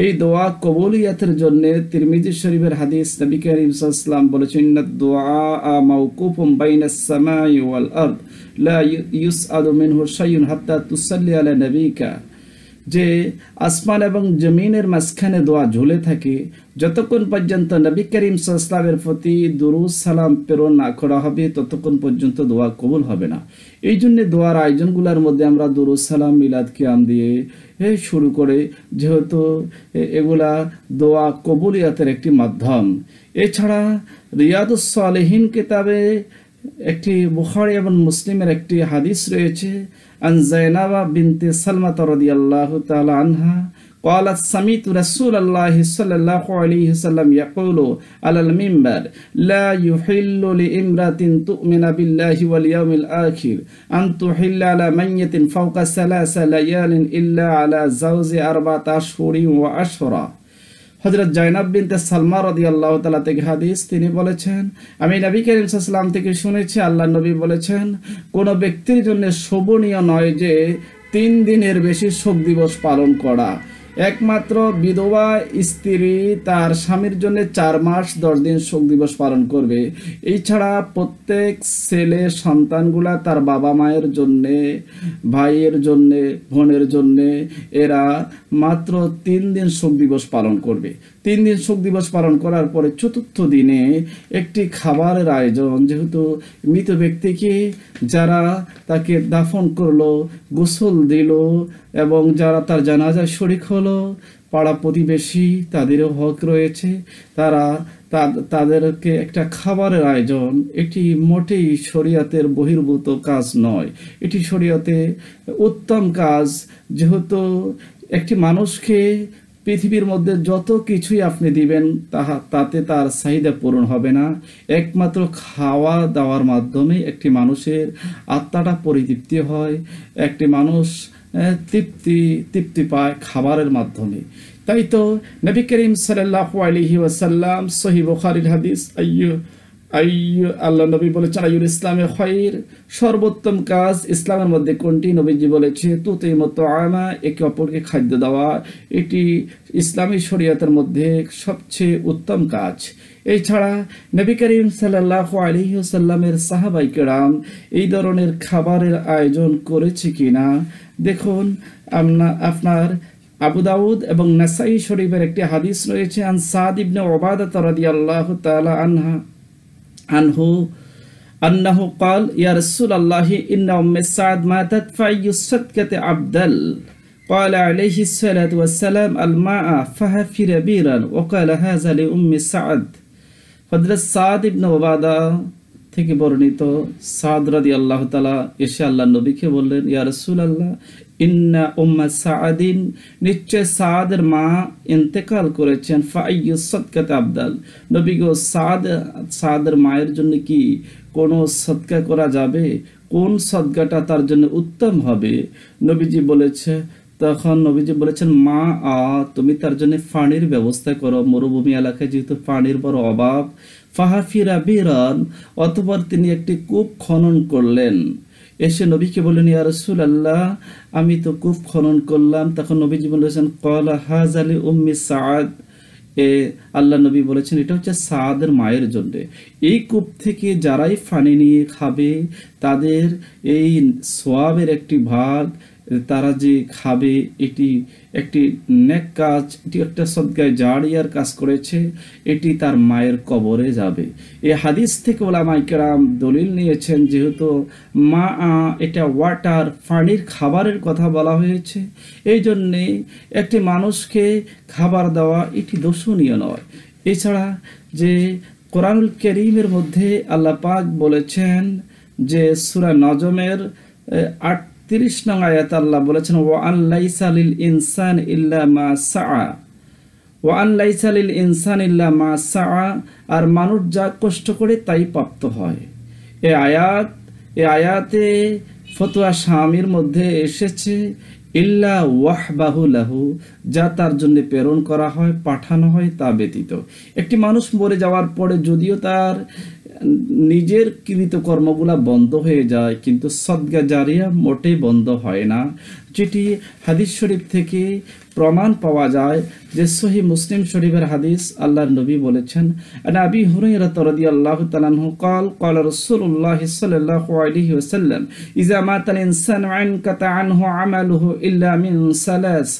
এই দোয়া কবুলিয়াতের জন্য তিরমিজি শরীফের হাদিস নবী করিম সাল্লাল্লাহু আলাইহি ওয়াসাল্লাম বলেছেন দুআ মাওকুফুম বাইনাস সামাই ওয়াল আরদ লা ইউসআদু মিনহু শাইউন হাত্তা তুসাল্লি আলা নবিকা, যে আসমান এবং জমিনের মাঝখানে দোয়া ঝুলে থাকে, যতক্ষণ পর্যন্ত নবী করিম সাল্লাল্লাহু আলাইহি ওয়াসাল্লামের প্রতি দুরূদ সালাম প্রেরণ না করা হবে ততক্ষণ পর্যন্ত দোয়া কবুল হবে না। এই জন্য দোয়ার আয়োজনগুলোর মধ্যে আমরা দুরূদ সালাম মিলাদ কিয়াম দিয়ে শুরু করে, যেহেতু এগুলা দোয়া কবুলিয়াতের একটি মাধ্যম। এছাড়া রিয়াদুস সালেহিন কিতাবে একটি বুখারী এবং মুসলিমের একটি হাদিস রয়েছে, আন যায়নাবা বিনতে সালমা রাদিয়াল্লাহু তাআলা আনহা قالت سمعت رسول الله صلى الله عليه وسلم يقول على المنبر لا يحل لامرأة تؤمن بالله واليوم الآخر أن تحل على ميت فوق 3 ليال إلا على زوج 4 أشهر وعشرا। হযরত জায়নাব বিনতে সালমা রাদিয়াল্লাহু তাআলা থেকে হাদিস, তিনি বলেছেন আমি নবী করিম সাল্লাল্লাহু আলাইহি ওয়াসাল্লাম থেকে শুনেছি আল্লাহর নবী বলেছেন কোন ব্যক্তির জন্য শোভনীয় নয় যে 3 দিনের বেশি শোক দিবস পালন করা। একমাত্র বিধবা স্ত্রী তার স্বামীর জন্য 4 মাস 10 দিন শোক দিবস পালন করবে। এছাড়া প্রত্যেক ছেলে সন্তানগুলা তার বাবা মায়ের জন্যে, ভাইয়ের জন্যে, বোনের জন্যে এরা মাত্র 3 দিন শোক দিবস পালন করবে। 3 দিন শোক দিবস পালন করার পরে 4th দিনে একটি খাবারের আয়োজন, যেহেতু মৃত ব্যক্তিকে যারা তাকে দাফন করলো, গোসল দিল এবং যারা তার জানাজায় শরীক হলো, পাড়া প্রতিবেশী তাদেরও হক রয়েছে, তাদেরকে একটা খাবারের আয়োজন, এটি মোটেই শরীয়তের বহির্ভূত কাজ নয়, এটি শরীয়তে উত্তম কাজ। যেহেতু একটি মানুষকে পৃথিবীর মধ্যে যত কিছুই আপনি দিবেন তাতে তার চাহিদা পূরণ হবে না, একমাত্র খাওয়া দাওয়ার মাধ্যমে একটি মানুষের আত্মাটা পরিতৃপ্তি হয়, একটি মানুষ তৃপ্তি পায় খাবারের মাধ্যমে। তাই তো নবী করিম সাল্লাল্লাহু আলাইহি ওয়াসাল্লাম সহিহ বুখারীর হাদিস আল্লাহ নবী বলেছেন আইয়ুল ইসলামে খায়র, সর্বোত্তম কাজ ইসলামের মধ্যে কোনটি? নবীজি বলেছে তুতিমুত আমা, একে অপরকে খাদ্য দেওয়া, এটি ইসলামী শরীয়তের মধ্যে সবচেয়ে উত্তম কাজ। এছাড়া নবী করিম সাল্লাল্লাহু আলাইহি ওয়াসাল্লামের সাহাবায়ে কেরাম এই ধরনের খাবারের আয়োজন করেছে কিনা দেখুন। আপনার আবু দাউদ এবং নাসাই শরীফের একটি হাদিস রয়েছে, আন সাদ ইবনে উবাদাহ রাদিয়াল্লাহু তাআলা আনহু আন্নাহু ক্বাল ইয়া রাসূলুল্লাহ ইন্না উম্মে সাদ মাতাত ফাইয়ুস সাদকাতি আবদাল قال عليه الصلاة والسلام الماء فحفر بيرا وقال هذا لأم سعد। হযরত সাদ ইবনে উবাদাহ থেকে বর্ণিত, সাদ রাদিয়াল্লাহু তাআলা এসে আল্লাহর নবীকে বললেন ইয়া রাসূলুল্লাহ ইন্না উম্মা সাআদিন, নিশ্চয় সাদের মা ইন্তেকাল করেছেন, ফাইয়ুস সাদকাতি আবদাল, নবী গো সাদের মায়ের জন্য কি কোনো সদকা করা যাবে? কোন সদকাটা তার জন্য উত্তম হবে? তখন নবীজি বলেছেন মা তুমি তার জন্য পানির ব্যবস্থা করো, মরুভূমি এলাকায় যেহেতু পানির বড় অভাব। ফাহাফিরা বিরান, অতঃপর তিনি একটি কূপ খনন করলেন। এসে নবীকে বললেন ইয়া রাসূলুল্লাহ আমি তো কূপ খনন করলাম। তখন নবীজি বলেছেন ক্বালা হাযা লি উম্মি সাআদ, আল্লাহ নবী বলেছেন এটা হচ্ছে সাদের মায়ের জন্য। এই কূপ থেকে যারাই পানি নিয়ে খাবে তাদের এই সওয়াবের একটি ভাগ তারা যে খাবে এটি একটি নেক কাজ, এটি একটা সদকায়ে জারিয়ার কাজ করেছে, এটি তার মায়ের কবরে যাবে। এই হাদিস থেকে ওলামায়ে কেরাম দলিল নিয়েছেন, যেহেতু মা এটা ওয়াটার, পানির খাবারের কথা বলা হয়েছে, এই জন্যে একটি মানুষকে খাবার দেওয়া এটি দোষণীয় নয়। এছাড়া যে কোরআনুল কারীমের মধ্যে আল্লাহ পাক বলেছেন যে সূরা নজমের ৩৮ নং আয়াতে আল্লাহ বলেছেন, ওয়া আন লাইসা লিল ইনসান ইল্লা মা সাআ, ওয়া আন লাইসা লিল ইনসান ইল্লা মা সাআ, আর মানুষ যা কষ্ট করে তাই প্রাপ্ত হয়। এই আয়াতে ফতোয়া শামির মধ্যে এসেছে ইল্লা ওয়াহবাহু লাহু, যা তার জন্য প্রেরণ করা হয়, পাঠানো হয়, তা ব্যতীত। একটি মানুষ মরে যাওয়ার পরে যদিও তার নিজের কৃতকর্মগুলা বন্ধ হয়ে যায়, কিন্তু সদকা জারিয়া মোটেই বন্ধ হয় না, যেটি হাদিস শরীফ থেকে প্রমাণ পাওয়া যায়। যে সহিহ মুসলিম শরীফের হাদিস, আল্লাহর নবী বলেছেন, আন আবি হুরায়রা রাদিয়াল্লাহু তাআলা আনহু قال قال رسول الله صلى الله عليه وسلم اذا مات الانسان انقطع عنه عمله الا من ثلاث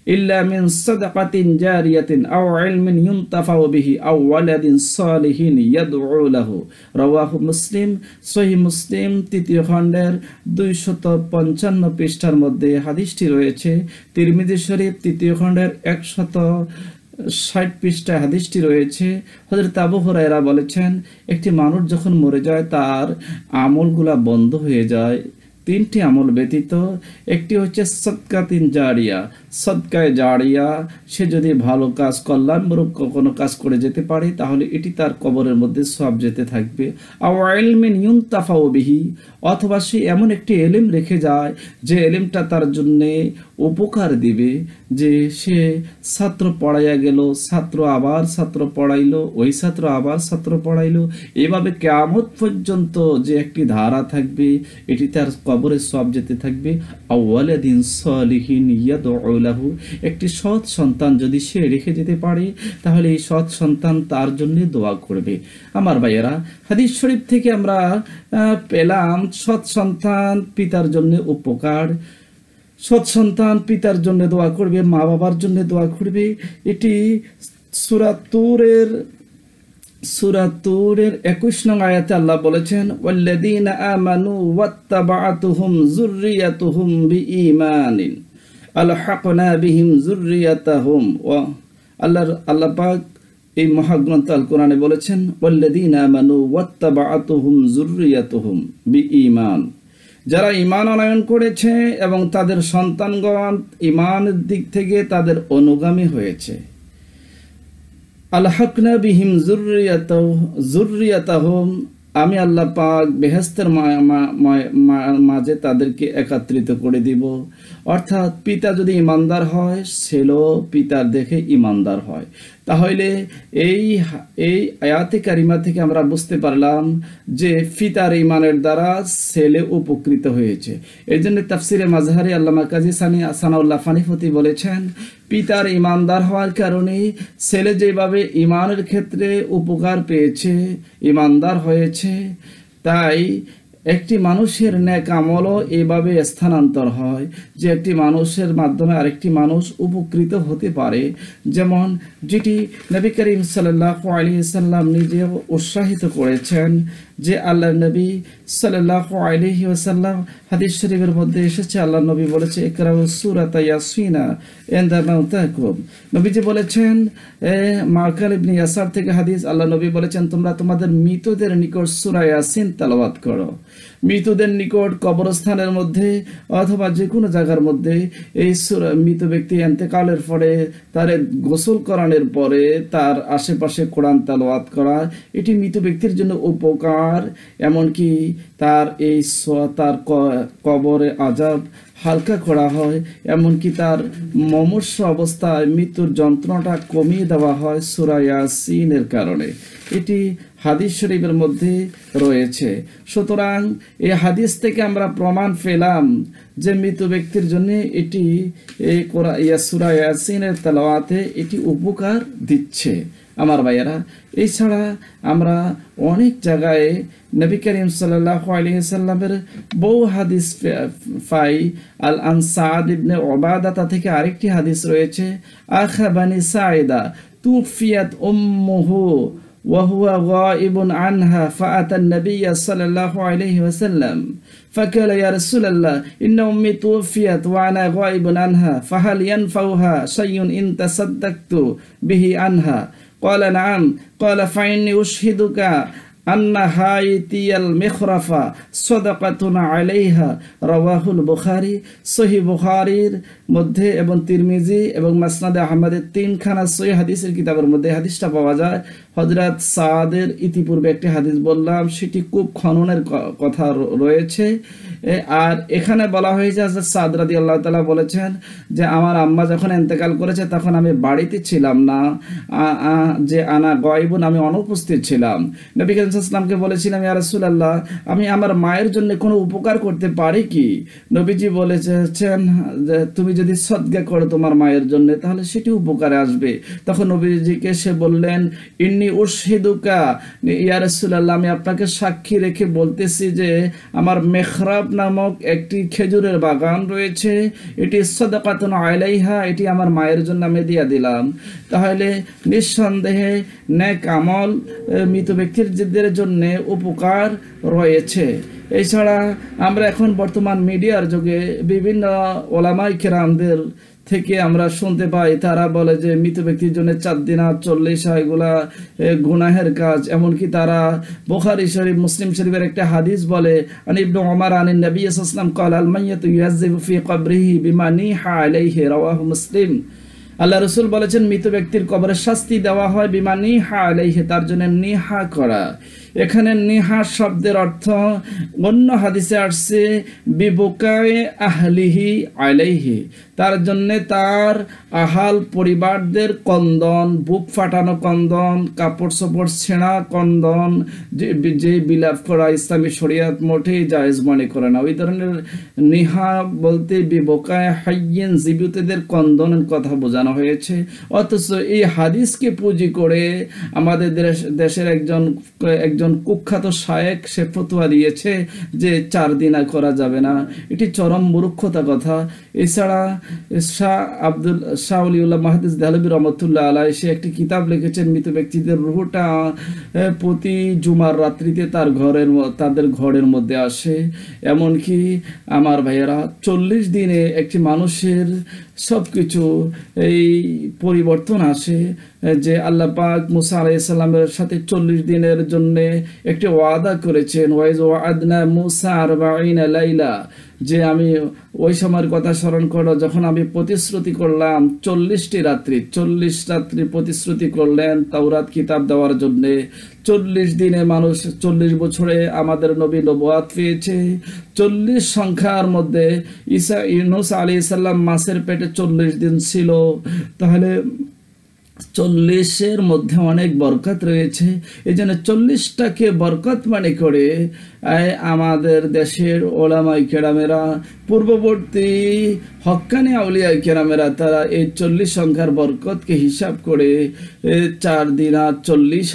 إلا من صدقة جارية أو علم ينتفع به أو ولد صالح يدعو له رواه مسلم। সহিহ মুসলিম ৩য় খণ্ডের ২৫৫ পৃষ্ঠার মধ্যে হাদিসটি রয়েছে। তিরমিজি শরীফ ৩য় খণ্ডের ১৬০ পৃষ্ঠায় হাদিসটি রয়েছে। হযরত আবু হুরায়রা বলেছেন, একটি মানুষ যখন মরে যায় তার আমলগুলা বন্ধ হয়ে যায় তিনটি আমল ব্যতীত। একটি হচ্ছে সদকাতিন জারিয়া, সদকায়ে জারিয়া, সে যদি ভালো কাজ, কল্যাণমূলক কোনো কাজ করে যেতে পারে তাহলে এটি তার কবরের মধ্যে সওয়াব যেতে থাকবে। আও ইলমিন ইউনতাফাউ বিহি, অথবা সে এমন একটি এলিম রেখে যায় যে এলিমটা তার জন্যে উপকার দিবে, যে সে ছাত্র পড়াইয়া গেল, ছাত্র আবার ছাত্র পড়াইলো, ওই ছাত্র আবার ছাত্র পড়াইলো, এভাবে কিয়ামত পর্যন্ত যে একটি ধারা থাকবে, এটি তার কবরে সওয়াব যেতে থাকবে। আওয়ালাদিন সালিহিন ইয়াদউ লাহু, একটি সৎ সন্তান যদি সে রেখে যেতে পারে তাহলে এই সৎ সন্তান তার জন্য দোয়া করবে। আমার ভাইয়েরা, হাদিস শরীফ থেকে আমরা পেলাম সৎ সন্তান পিতার জন্য উপকার, সৎ সন্তান পিতার জন্য দোয়া করবে, মা বাবার জন্য দোয়া করবে। এটি সূরা তুরের ২১ নং আয়াতে আল্লাহ বলেছেন, ওয়াল্লাযীনা আমানু ওয়াত্তাবাআতুহুম যুররিয়াতুহুম বিঈমানিন আলহাকনা বিহিম যুররিয়াতাহুম। আল্লাহ পাক এই মহাগ্রন্থ আল কোরআনে বলেছেন, ওয়াল্লাযীনা আমানু ওয়াত্তাবাআতুহুম যুররিয়াতুহুম বিঈমান, যারা ঈমান আনয়ন করেছে এবং তাদের সন্তানগণ ঈমানের দিক থেকে তাদের অনুগামী হয়েছে। আলহাকনা বিহিম যুররিয়াতাহুম, আমি আল্লাহ পাক বেহেশতের মাঝে তাদেরকে একত্রিত করে দিব। অর্থাৎ পিতা যদি ইমানদার হয়, ছেলেও পিতার দেখে ইমানদার হয়। তাহলে এই আয়াতে কারিমা থেকে আমরা বুঝতে পারলাম যে পিতার ইমানের দ্বারা ছেলে উপকৃত হয়েছে। এই জন্য তাফসিরে মাজহারি আল্লামা কাজী সানাউল্লাহ ফানিফতি বলেছেন, পিতার ইমানদার হওয়ার কারণে ছেলে যেভাবে ইমানের ক্ষেত্রে উপকার পেয়েছে, ইমানদার হয়েছে, তাই একটি মানুষের নেক আমলও এভাবে স্থানান্তর হয় যে একটি মানুষের মাধ্যমে আরেকটি মানুষ উপকৃত হতে পারে। যেমন যেটি নবী করিম সাল্লাল্লাহু আলাইহি ওয়াসাল্লাম নিজেও উৎসাহিত করেছেন, যে আল্লাহ নবী সাল্লাল্লাহু আলাইহি ওয়াসাল্লাম হাদিস শরীফের মধ্যে এসেছে, আল্লাহ নবী বলেছে, ইকরাউ সূরাতা ইয়াসিনা ইনদা মাউতাকুম। নবীজি বলেছেন, মাকাল ইবনে ইয়াসার থেকে হাদিস, আল্লাহ নবী বলেছেন, তোমরা তোমাদের মৃতদের নিকট সূরা ইয়াসিন তেলাওয়াত করো। মৃতদের নিকট কবরস্থানের মধ্যে অথবা যে কোনো জায়গার মধ্যে এই সূরা, মৃত ব্যক্তি ইন্তেকালের পরে তার গোসল করানোর পরে তার আশেপাশে কোরআন তেলাওয়াত করা, এটি মৃত ব্যক্তির জন্য উপকার। এমনকি তার তার কবরে আযাব হালকা করা হয়, এমনকি তার মুমূর্ষু অবস্থায় মৃত্যুর যন্ত্রণাটা কমিয়ে দেওয়া হয় সূরা ইয়াসিনের কারণে। এটি হাদিস শরীফের মধ্যে রয়েছে। সুতরাং এই হাদিস থেকে আমরা প্রমাণ পেলাম যে মৃত ব্যক্তির জন্য এটি সূরা ইয়াসিনের তেলাওয়াতে এটি উপকার দিচ্ছে। আমার ভাইয়েরা, এছাড়া আমরা অনেক জায়গায় নবী করিম সাল্লাল্লাহু আলাইহি সাল্লামের বহু হাদিস পাই। আল আন সাদ ইবনে উবাদাতা থেকে আরেকটি হাদিস রয়েছে, আখাবানি সাইদা তুফিয়াত উম্মুহু ওয়া হুয়া গায়িবুন আনহা ফাআতা an-নাবিয়্য সাল্লাল্লাহু আলাইহি ওয়াসাল্লাম فقال يا رسول الله إن أمي توفيت وأنا غائب عنها فهل ينفعها شيء إن تصدقت به عنها؟ قال نعم. قال فإني أشهدك أن هايتي المخرفة صدقة عليها। রাওয়াহুল বুখারী। সহিহ বুখারীর মধ্যে এবং তিরমিজি এবং মাসনাদে আহমদের তিনখানা সহিহ হাদিসের কিতাবের মধ্যে হাদিসটা পাওয়া যায়। হযরত সাদের ইতিপূর্বে একটি হাদিস বললাম, সেটি খুব খননের কথা রয়েছে। আর এখানে বলা হয়েছে হযরত সাদ রাদিয়াল্লাহু তাআলা বলেছেন যে আমার আম্মা যখন ইন্তেকাল করেছে তখন আমি বাড়িতে ছিলাম না, যে আনা গায়বুন, আমি অনুপস্থিত ছিলাম। নবী করিম সাল্লাল্লাহু আলাইহি ওয়াসাল্লামকে বলেছিলাম, ইয়া রাসূলুল্লাহ, আমি আমার মায়ের জন্য কোনো উপকার করতে পারি কি? নবীজি বলেছেন যে তুমি যদি সদকা করো তোমার মায়ের জন্য তাহলে সেটি উপকারে আসবে। তখন নবীজিকে সে বললেন, ইন্নী উশহিদুকা ইয়া রাসূলুল্লাহ, আমি আপনাকে সাক্ষী রেখে বলতেছি যে আমার মেখরাব নামক একটি খেজুরের বাগান রয়েছে, এটি সাদাকাতুন আলাইহা, এটি আমার মায়ের জন্য আমি দিয়ে দিলাম। তাহলে নিঃসন্দেহে নেক আমল মৃত ব্যক্তিদের জন্য উপকার রয়েছে। এছাড়া আমরা এখন বর্তমান মিডিয়ার যুগে বিভিন্ন ওলামায়ে কেরামদের থেকে আমরা শুনতে পাই, তারা বলে যে মৃত ব্যক্তির জন্য 4 দিনার 40 এগুলা গুনাহের কাজ। এমনকি তারা বুখারী শরীফ, মুসলিম শরীফের একটা হাদিস বলে, আন ইবনে উমর আন নবী সাল্লাল্লাহু আলাইহি ওয়াসাল্লাম قال الميت يعذب في قبره بما نيح عليه رواه মুসলিম। আল্লাহ রাসূল বলেছেন মৃত ব্যক্তির কবরে শাস্তি দেওয়া হয় বিমা নিহা আলাইহি, তার জন্য নিহা করা। এখানে নিহা শব্দের অর্থ অন্য হাদিসে আসছে বিবুকায়ে আহলিহি আলাইহি, তার জন্য তার আহাল পরিবারদের কন্দন, বুক ফাটানো কন্দন, কাপড় চোপড় ছেঁড়া কন্দন, যে বিলাপ করা ইসলামী শরিয়ত মোটেই জায়েজ মনে করে না। ওই ধরনের নিহা বলতে বিবুকায়ে হাইয়িন, জীবিতদের কন্দনের কথা বোঝানো হয়েছে। অথচ এই হাদিসকে পুঁজি করে আমাদের দেশের একজন কুখ্যাত শায়েখ সে ফতোয়া দিয়েছে যে 4 দিন আর করা যাবে না, এটি চরম মূর্খতা কথা। এছাড়া শাহ ওলিউল্লাহ মুহাদ্দিস দেহলভী রহমাতুল্লাহ আলাইহি সে একটি কিতাব লিখেছেন, মৃত ব্যক্তিদের রূহটা প্রতি জুমার রাত্রিতে তাদের ঘরের মধ্যে আসে। এমনকি আমার ভাইয়েরা 40 দিনে একটি মানুষের সবকিছু এই পরিবর্তন আসে, যে আল্লাহ পাক মুসা আলাইহিস সালামের সাথে 40 দিনের জন্য একটি ওয়াদা করেছেন, ওয়াইজ ওয়াদনা মুসা 40 লাইলা, যে আমি ওই সময়ের কথা স্মরণ করো যখন আমি প্রতিশ্রুতি করলাম 40টি রাত্রি, 40 রাত্রি প্রতিশ্রুতি করলেন তাওরাত কিতাব দেওয়ার জন্য। 40 দিনে মানুষ 40 বছরে আমাদের নবী নবুয়াত পেয়েছে। 40 সংখ্যার মধ্যে ইউনূস আলাইহিস সালাম মাছের পেটে 40 দিন ছিল। তাহলে 40-এর মধ্যে অনেক বরকত রয়েছে। এই জন্য 40টাকে বরকত মনে করে আমাদের দেশের ওলামায়ে কেরামেরা, পূর্ববর্তী হক্কানি আউলিয়ায়ে কেরামেরা, তারা এই 40 সংখ্যার বরকতকে হিসাব করে 4 দিন আর 40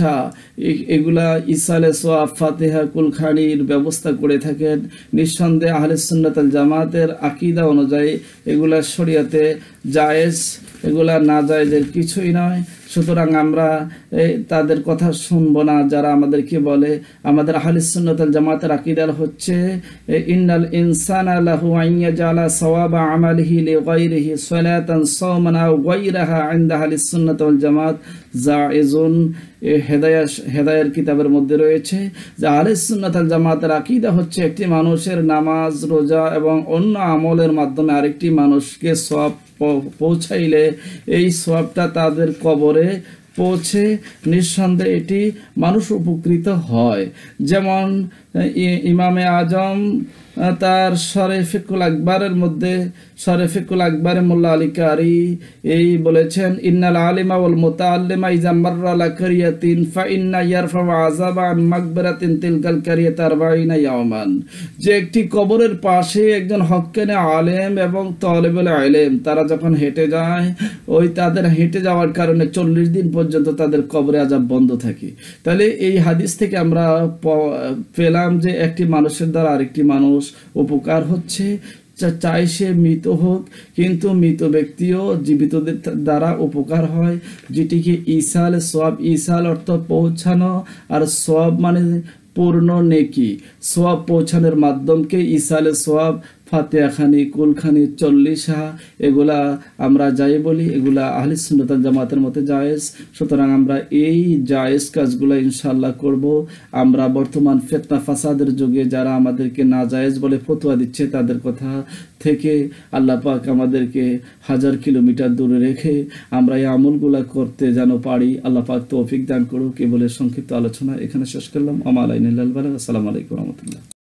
এগুলা ইসালে সোয়াব, ফাতিহা, কুলখানির ব্যবস্থা করে থাকেন। নিঃসন্দেহে আহলে সুন্নাত ওয়াল জামাতের আকীদা অনুযায়ী এগুলা শরীয়তে জায়েজ, এগুলা না জায়েজের কিছুই নয়। সুতরাং আমরা তাদের কথা শুনবো না যারা আমাদেরকে বলে। আমাদের আহলে সুন্নাত ওয়াল জামাতের আকীদা হচ্ছে ইন্নাল ইনসানা লাহু আন ইয়াজালা সাওয়াবা আমালিহি লিগাইরিহি সালাতান সাওমান আও গায়রাহা ইনদা আহলে সুন্নাত ওয়াল জামাত জায়েজুন। হেদায়ার কিতাবের মধ্যে রয়েছে যে আহলে সুন্নাত ওয়াল জামাতের আকীদা হচ্ছে একটি মানুষের নামাজ, রোজা এবং অন্য আমলের মাধ্যমে আরেকটি মানুষকে সওয়াব পৌঁছাইলে এই সওয়াবটা তাদের কবরে পৌঁছে। নিঃসন্দেহে এটি মানুষ উপকৃত হয়। যেমন ইমামে আজম তার শরীফুল আকবরের মধ্যে শরীফুল আকবরে মোল্লা আলী কারি এই বলেছেন, ইন্নাল আলিমা ওয়াল মুতাআল্লিমা ইযা মাররা আলা কারিয়াতিন ফা ইন্না ইয়ারফাউ আযাবা আন মাগফিরাতিন তিলকাল কারিয়াত 40 ইয়াওমান। যে একটি কবরের পাশে একজন হক্কানি আলেম এবং তালেবুল ইলম তারা যখন হেঁটে যায়, ওই তাদের হেঁটে যাওয়ার কারণে 40 দিন পর্যন্ত তাদের কবরে আযাব বন্ধ থাকে। তাহলে এই হাদিস থেকে আমরা পেলাম যে একটি মানুষের দ্বারা আরেকটি মানুষ উপকার হচ্ছে, চাই সে মৃত হোক, কিন্তু মৃত ব্যক্তিও জীবিতদের দ্বারা উপকার হয়, যেটিকে ইসাল সওয়াব, ইসাল অর্থ পৌঁছানো, আর সওয়াব মানে পূর্ণ নেকি, সওয়াব পৌঁছানোর মাধ্যমকে ইসালে সওয়াব, ফাতিহা খানি, কুলখানি, 40 এগুলা আমরা যাই বলি, এগুলা আহলে সুন্নাত ওয়াল জামাতের মতে জায়েজ। সুতরাং আমরা এই জায়েজ কাজগুলো ইনশাআল্লাহ করব। আমরা বর্তমান ফিতনা ফাসাদের যুগে যারা আমাদেরকে না জায়েজ বলে ফতোয়া দিচ্ছে, তাদের কথা থেকে আল্লাহ পাক আমাদেরকে 1000 কিলোমিটার দূরে রেখে আমরা এই আমলগুলা করতে যেন পারি। আল্লাহ পাক তৌফিক দান করুক। এই বলে সংক্ষিপ্ত আলোচনা এখানে শেষ করলাম। আসসালামু আলাইকুম ওয়া রাহমাতুল্লাহ।